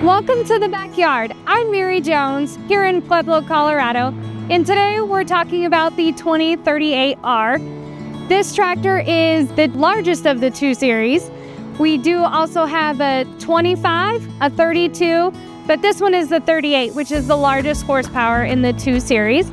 Welcome to the backyard. I'm Mary Jones here in Pueblo, Colorado, and today we're talking about the 2038R. This tractor is the largest of the 2 series. We do also have a 25, a 32, but this one is the 38, which is the largest horsepower in the 2 series.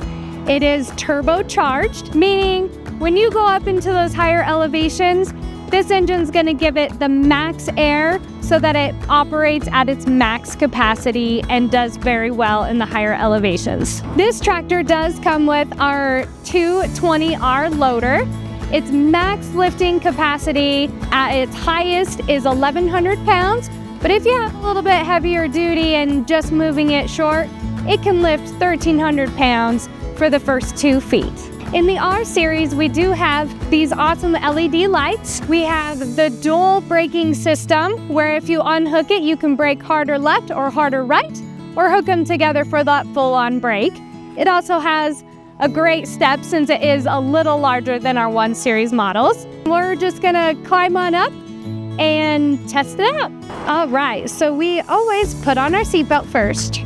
It is turbocharged, meaning when you go up into those higher elevations, this engine's going to give it the max air so that it operates at its max capacity and does very well in the higher elevations. This tractor does come with our 220R loader. Its max lifting capacity at its highest is 1,100 pounds, but if you have a little bit heavier duty and just moving it short, it can lift 1,300 pounds for the first 2 feet. In the R series, we do have these awesome LED lights. We have the dual braking system, where if you unhook it, you can brake harder left or harder right, or hook them together for that full-on brake. It also has a great step since it is a little larger than our 1 series models. We're just gonna climb on up and test it out. All right, so we always put on our seatbelt first.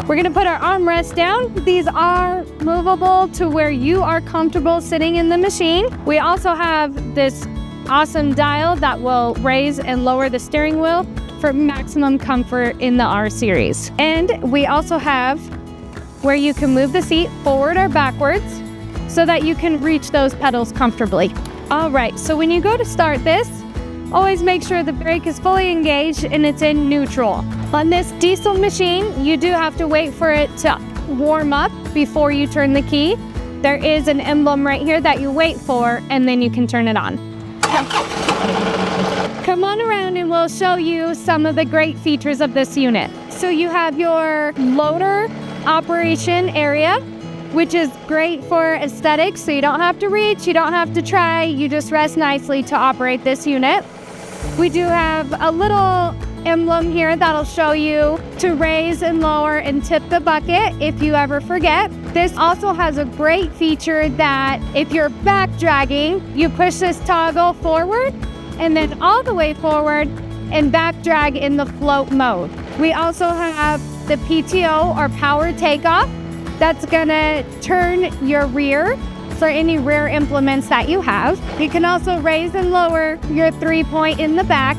We're gonna put our armrests down. These are movable to where you are comfortable sitting in the machine. We also have this awesome dial that will raise and lower the steering wheel for maximum comfort in the R series. And we also have where you can move the seat forward or backwards so that you can reach those pedals comfortably. All right, so when you go to start this, always make sure the brake is fully engaged and it's in neutral. On this diesel machine, you do have to wait for it to warm up before you turn the key. There is an emblem right here that you wait for, and then you can turn it on. Come on around and we'll show you some of the great features of this unit. So you have your loader operation area, which is great for aesthetics, so you don't have to reach, you don't have to try, you just rest nicely to operate this unit. We do have a little emblem here that'll show you to raise and lower and tip the bucket if you ever forget. This also has a great feature that if you're back dragging, you push this toggle forward and then all the way forward and back drag in the float mode. We also have the PTO or power takeoff. That's gonna turn your rear for any rear implements that you have. You can also raise and lower your 3-point in the back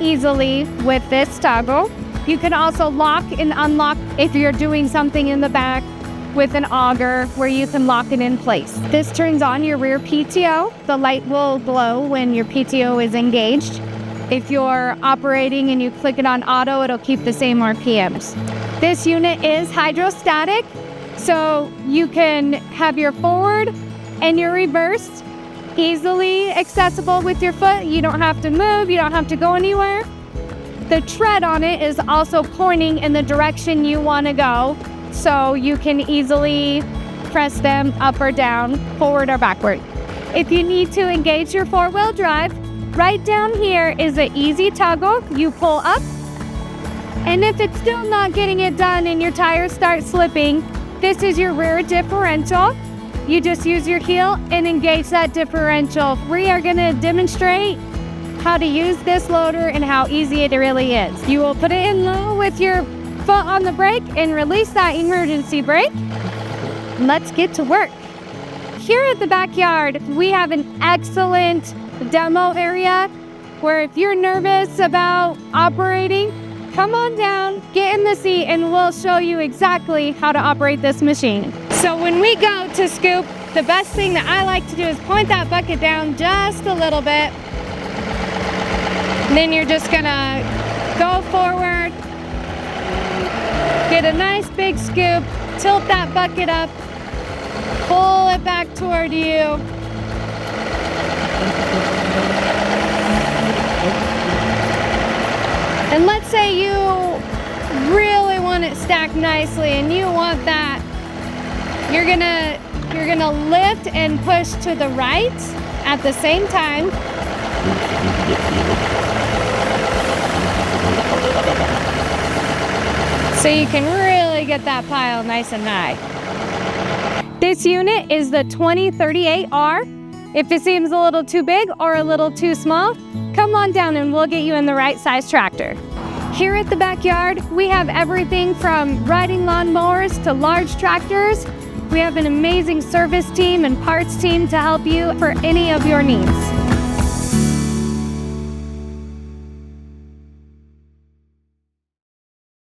easily with this toggle. You can also lock and unlock if you're doing something in the back with an auger where you can lock it in place. This turns on your rear PTO. The light will glow when your PTO is engaged. If you're operating and you click it on auto, it'll keep the same RPMs. This unit is hydrostatic, so you can have your forward and your reverse easily accessible with your foot. You don't have to move, you don't have to go anywhere. The tread on it is also pointing in the direction you want to go, so you can easily press them up or down, forward or backward. If you need to engage your 4-wheel drive, right down here is an easy toggle. You pull up, and if it's still not getting it done and your tires start slipping, this is your rear differential. You just use your heel and engage that differential. We are gonna demonstrate how to use this loader and how easy it really is. You will put it in low with your foot on the brake and release that emergency brake. Let's get to work. Here at the backyard, we have an excellent demo area where if you're nervous about operating, come on down, get in the seat, and we'll show you exactly how to operate this machine. So when we go to scoop, the best thing that I like to do is point that bucket down just a little bit. And then you're just gonna go forward, get a nice big scoop, tilt that bucket up, pull it back toward you. And let's say you really want it stacked nicely and you want that. You're gonna lift and push to the right at the same time. So you can really get that pile nice and high. This unit is the 2038R. If it seems a little too big or a little too small, come on down and we'll get you in the right size tractor. Here at the Backyard, we have everything from riding lawnmowers to large tractors. We have an amazing service team and parts team to help you for any of your needs.